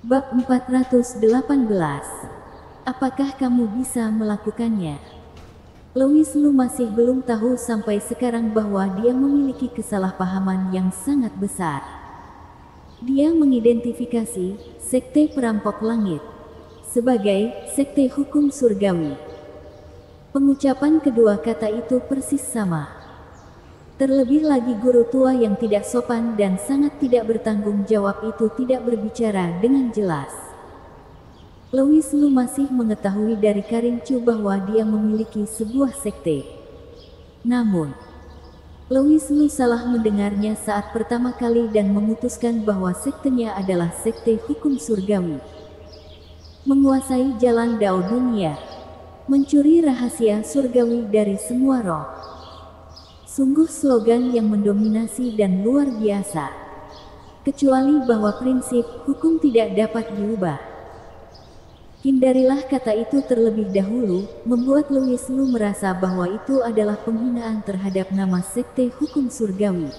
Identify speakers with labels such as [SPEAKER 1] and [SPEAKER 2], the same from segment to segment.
[SPEAKER 1] Bab 418. Apakah kamu bisa melakukannya? Louis Lu masih belum tahu sampai sekarang bahwa dia memiliki kesalahpahaman yang sangat besar. Dia mengidentifikasi sekte perampok langit sebagai sekte hukum surgawi. Pengucapan kedua kata itu persis sama. Terlebih lagi guru tua yang tidak sopan dan sangat tidak bertanggung jawab itu tidak berbicara dengan jelas. Louis Lu masih mengetahui dari Karin Chu bahwa dia memiliki sebuah sekte. Namun, Louis Lu salah mendengarnya saat pertama kali dan memutuskan bahwa sektenya adalah sekte hukum surgawi. Menguasai jalan Dao dunia, mencuri rahasia surgawi dari semua roh. Sungguh slogan yang mendominasi dan luar biasa. Kecuali bahwa prinsip hukum tidak dapat diubah. Hindarilah kata itu terlebih dahulu, membuat Louis Lu merasa bahwa itu adalah penghinaan terhadap nama sekte hukum surgawi.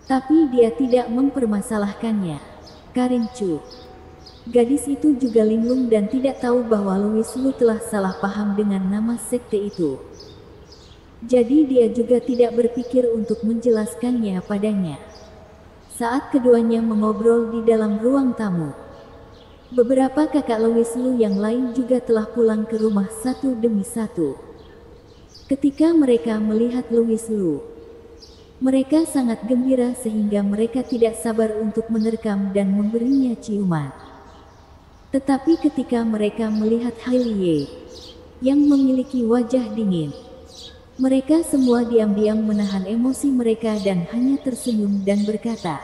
[SPEAKER 1] Tapi dia tidak mempermasalahkannya. Karin Chu, gadis itu juga linglung dan tidak tahu bahwa Louis Lu telah salah paham dengan nama sekte itu. Jadi dia juga tidak berpikir untuk menjelaskannya padanya. Saat keduanya mengobrol di dalam ruang tamu, beberapa kakak Louis Lu yang lain juga telah pulang ke rumah satu demi satu. Ketika mereka melihat Louis Lu, mereka sangat gembira sehingga mereka tidak sabar untuk menerkam dan memberinya ciuman. Tetapi ketika mereka melihat Hailey yang memiliki wajah dingin, mereka semua diam-diam menahan emosi mereka dan hanya tersenyum dan berkata,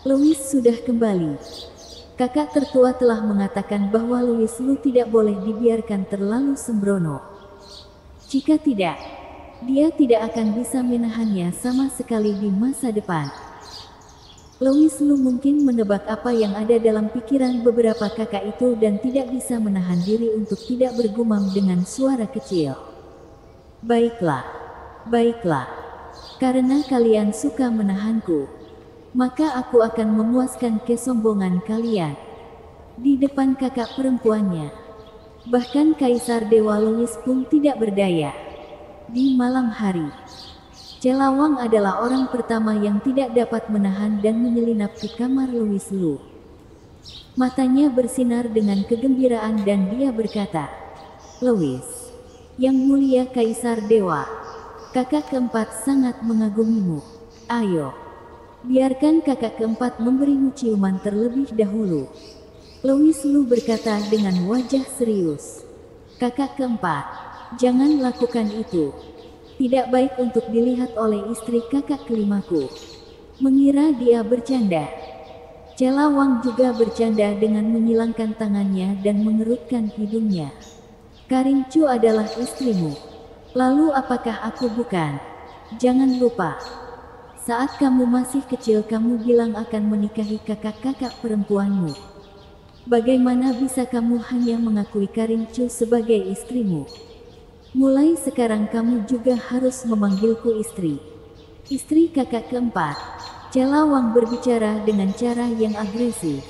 [SPEAKER 1] "Louis sudah kembali." Kakak tertua telah mengatakan bahwa Louis Lu tidak boleh dibiarkan terlalu sembrono. Jika tidak, dia tidak akan bisa menahannya sama sekali di masa depan. Louis Lu mungkin menebak apa yang ada dalam pikiran beberapa kakak itu dan tidak bisa menahan diri untuk tidak bergumam dengan suara kecil. Baiklah, baiklah. Karena kalian suka menahanku, maka aku akan memuaskan kesombongan kalian. Di depan kakak perempuannya, bahkan Kaisar Dewa Louis pun tidak berdaya. Di malam hari, Celawang adalah orang pertama yang tidak dapat menahan dan menyelinap ke kamar Louis Lu. Matanya bersinar dengan kegembiraan dan dia berkata, "Louis, yang mulia Kaisar Dewa, kakak keempat sangat mengagumimu. Ayo, biarkan kakak keempat memberimu ciuman terlebih dahulu." Louis Lu berkata dengan wajah serius, "Kakak keempat, jangan lakukan itu. Tidak baik untuk dilihat oleh istri kakak kelimaku." Mengira dia bercanda, Celawang juga bercanda dengan menyilangkan tangannya dan mengerutkan hidungnya. "Karin Chu adalah istrimu. Lalu apakah aku bukan? Jangan lupa. Saat kamu masih kecil kamu bilang akan menikahi kakak-kakak perempuanmu. Bagaimana bisa kamu hanya mengakui Karin Chu sebagai istrimu? Mulai sekarang kamu juga harus memanggilku istri." Istri kakak keempat. Celawang berbicara dengan cara yang agresif,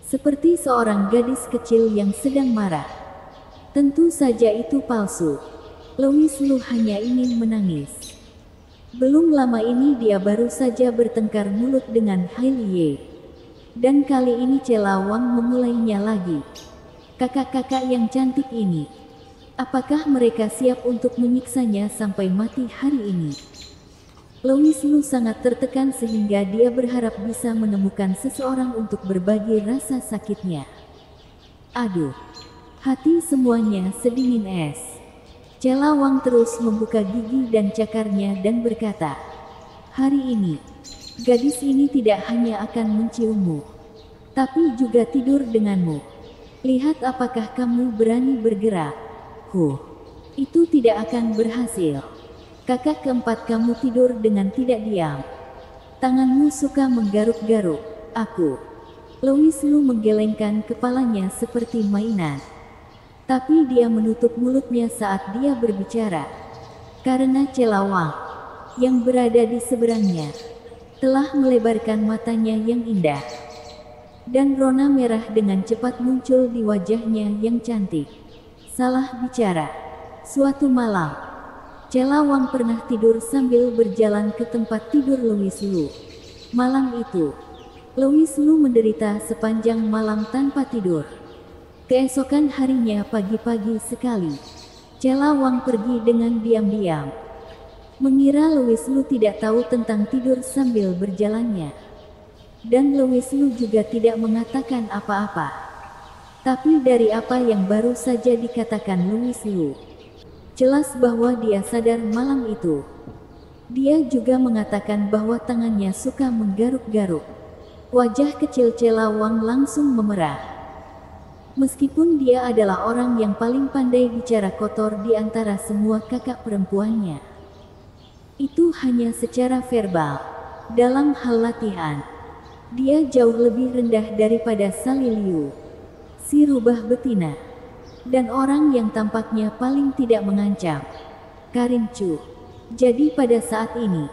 [SPEAKER 1] seperti seorang gadis kecil yang sedang marah. Tentu saja itu palsu. Louis Lu hanya ingin menangis. Belum lama ini dia baru saja bertengkar mulut dengan Hailey. Dan kali ini Celawang memulainya lagi. Kakak-kakak yang cantik ini, apakah mereka siap untuk menyiksanya sampai mati hari ini? Louis Lu sangat tertekan sehingga dia berharap bisa menemukan seseorang untuk berbagi rasa sakitnya. Aduh, hati semuanya sedingin es. Celawang terus membuka gigi dan cakarnya dan berkata, "Hari ini, gadis ini tidak hanya akan menciummu, tapi juga tidur denganmu. Lihat apakah kamu berani bergerak." Itu tidak akan berhasil. Kakak keempat kamu tidur dengan tidak diam. Tanganmu suka menggaruk-garuk aku. Louis Lu menggelengkan kepalanya seperti mainan. Tapi dia menutup mulutnya saat dia berbicara. Karena Celawang, yang berada di seberangnya, telah melebarkan matanya yang indah. dan rona merah dengan cepat muncul di wajahnya yang cantik. Salah bicara. Suatu malam, Cela Wang pernah tidur sambil berjalan ke tempat tidur Louis Lu. Malam itu, Louis Lu menderita sepanjang malam tanpa tidur. Keesokan harinya pagi-pagi sekali, Cela Wang pergi dengan diam-diam, mengira Louis Lu tidak tahu tentang tidur sambil berjalannya. Dan Louis Lu juga tidak mengatakan apa-apa. Tapi dari apa yang baru saja dikatakan Louis Lu, jelas bahwa dia sadar malam itu. Dia juga mengatakan bahwa tangannya suka menggaruk-garuk. Wajah kecil Cela Wang langsung memerah. Meskipun dia adalah orang yang paling pandai bicara kotor di antara semua kakak perempuannya, itu hanya secara verbal. Dalam hal latihan, dia jauh lebih rendah daripada Sally Liu, si rubah betina, dan orang yang tampaknya paling tidak mengancam, Karin Chu. Jadi pada saat ini,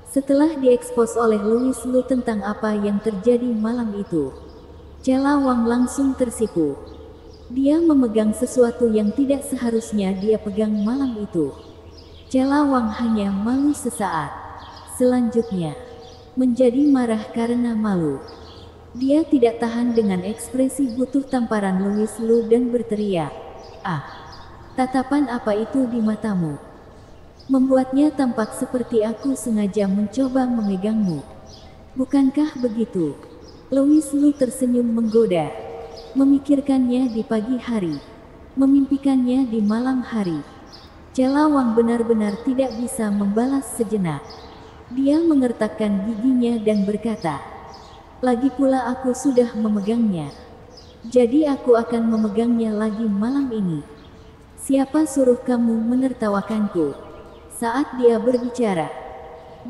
[SPEAKER 1] setelah diekspos oleh Louis Lu tentang apa yang terjadi malam itu, Cela Wang langsung tersipu. Dia memegang sesuatu yang tidak seharusnya dia pegang malam itu. Cela Wang hanya malu sesaat. Selanjutnya, menjadi marah karena malu. Dia tidak tahan dengan ekspresi butuh tamparan Louis Lu dan berteriak, "Ah, tatapan apa itu di matamu? Membuatnya tampak seperti aku sengaja mencoba memegangmu. Bukankah begitu?" Louis Lu tersenyum menggoda. Memikirkannya di pagi hari, memimpikannya di malam hari. Cela Wang benar-benar tidak bisa membalas sejenak. Dia mengertakkan giginya dan berkata, "Lagi pula aku sudah memegangnya. Jadi aku akan memegangnya lagi malam ini. Siapa suruh kamu menertawakanku?" Saat dia berbicara,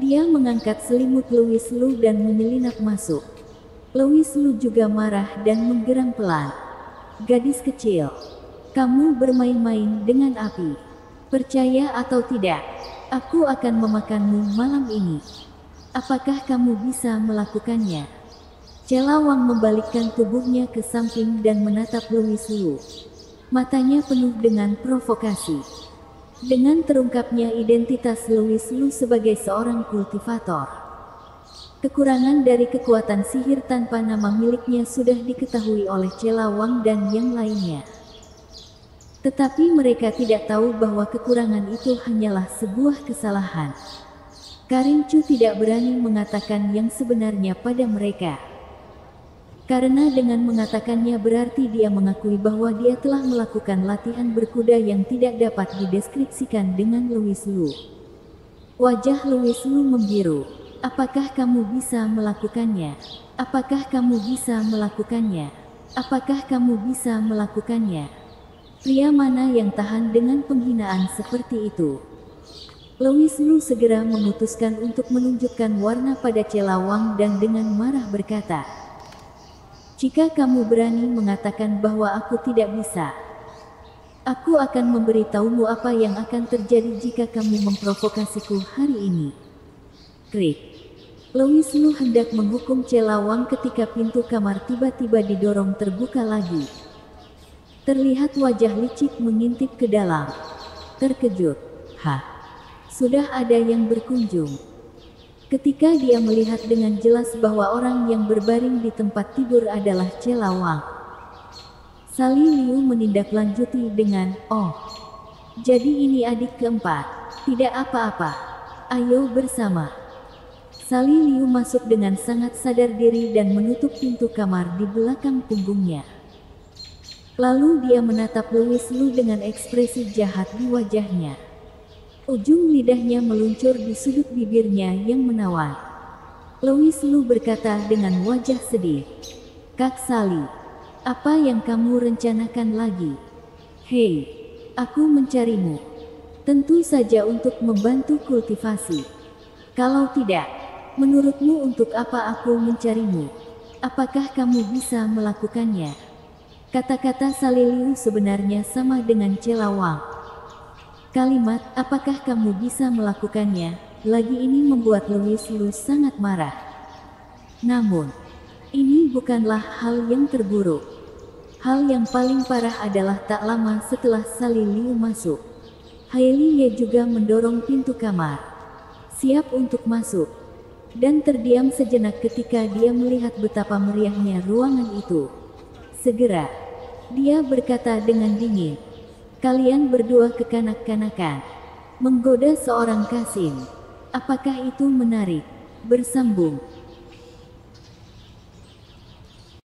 [SPEAKER 1] dia mengangkat selimut Louis Lu dan menyelinap masuk. Louis Lu juga marah dan menggeram pelan. "Gadis kecil, kamu bermain-main dengan api. Percaya atau tidak, aku akan memakanmu malam ini. Apakah kamu bisa melakukannya?" Cela Wang membalikkan tubuhnya ke samping dan menatap Louis Lu. Matanya penuh dengan provokasi. Dengan terungkapnya identitas Louis Lu sebagai seorang kultivator, kekurangan dari kekuatan sihir tanpa nama miliknya sudah diketahui oleh Cela Wang dan yang lainnya. Tetapi mereka tidak tahu bahwa kekurangan itu hanyalah sebuah kesalahan. Karin Chu tidak berani mengatakan yang sebenarnya pada mereka. Karena dengan mengatakannya berarti dia mengakui bahwa dia telah melakukan latihan berkuda yang tidak dapat dideskripsikan dengan Louis Lu. Wajah Louis Lu membiru. "Apakah kamu bisa melakukannya? Apakah kamu bisa melakukannya? Apakah kamu bisa melakukannya?" Pria mana yang tahan dengan penghinaan seperti itu? Louis Lu segera memutuskan untuk menunjukkan warna pada Cela Wang dan dengan marah berkata, "Jika kamu berani mengatakan bahwa aku tidak bisa, aku akan memberitahumu apa yang akan terjadi jika kamu memprovokasiku hari ini." Krik. Louis Lu hendak menghukum Cela Wang ketika pintu kamar tiba-tiba didorong terbuka lagi. Terlihat wajah licik mengintip ke dalam. Terkejut. "Hah? Sudah ada yang berkunjung." Ketika dia melihat dengan jelas bahwa orang yang berbaring di tempat tidur adalah Cela Wang, Sally Liu menindaklanjuti dengan, "Oh, jadi ini adik keempat. Tidak apa-apa. Ayo bersama." Sally Liu masuk dengan sangat sadar diri dan menutup pintu kamar di belakang punggungnya. Lalu dia menatap Louis Lu dengan ekspresi jahat di wajahnya. Ujung lidahnya meluncur di sudut bibirnya yang menawan. Louis Lu berkata dengan wajah sedih, "Kak Sally, apa yang kamu rencanakan lagi?" "Hei, aku mencarimu. Tentu saja untuk membantu kultivasi. Kalau tidak, menurutmu untuk apa aku mencarimu? Apakah kamu bisa melakukannya?" Kata-kata Sally Liu sebenarnya sama dengan Cela Wang. Kalimat, "apakah kamu bisa melakukannya?" lagi ini membuat Louis Lu sangat marah. Namun, Ini bukanlah hal yang terburuk. Hal yang paling parah adalah tak lama setelah Sally Liu masuk, Hailey Ye juga mendorong pintu kamar, siap untuk masuk, dan terdiam sejenak ketika dia melihat betapa meriahnya ruangan itu. Segera, dia berkata dengan dingin, "Kalian berdua kekanak-kanakan, menggoda seorang Kasim. Apakah itu menarik?" Bersambung,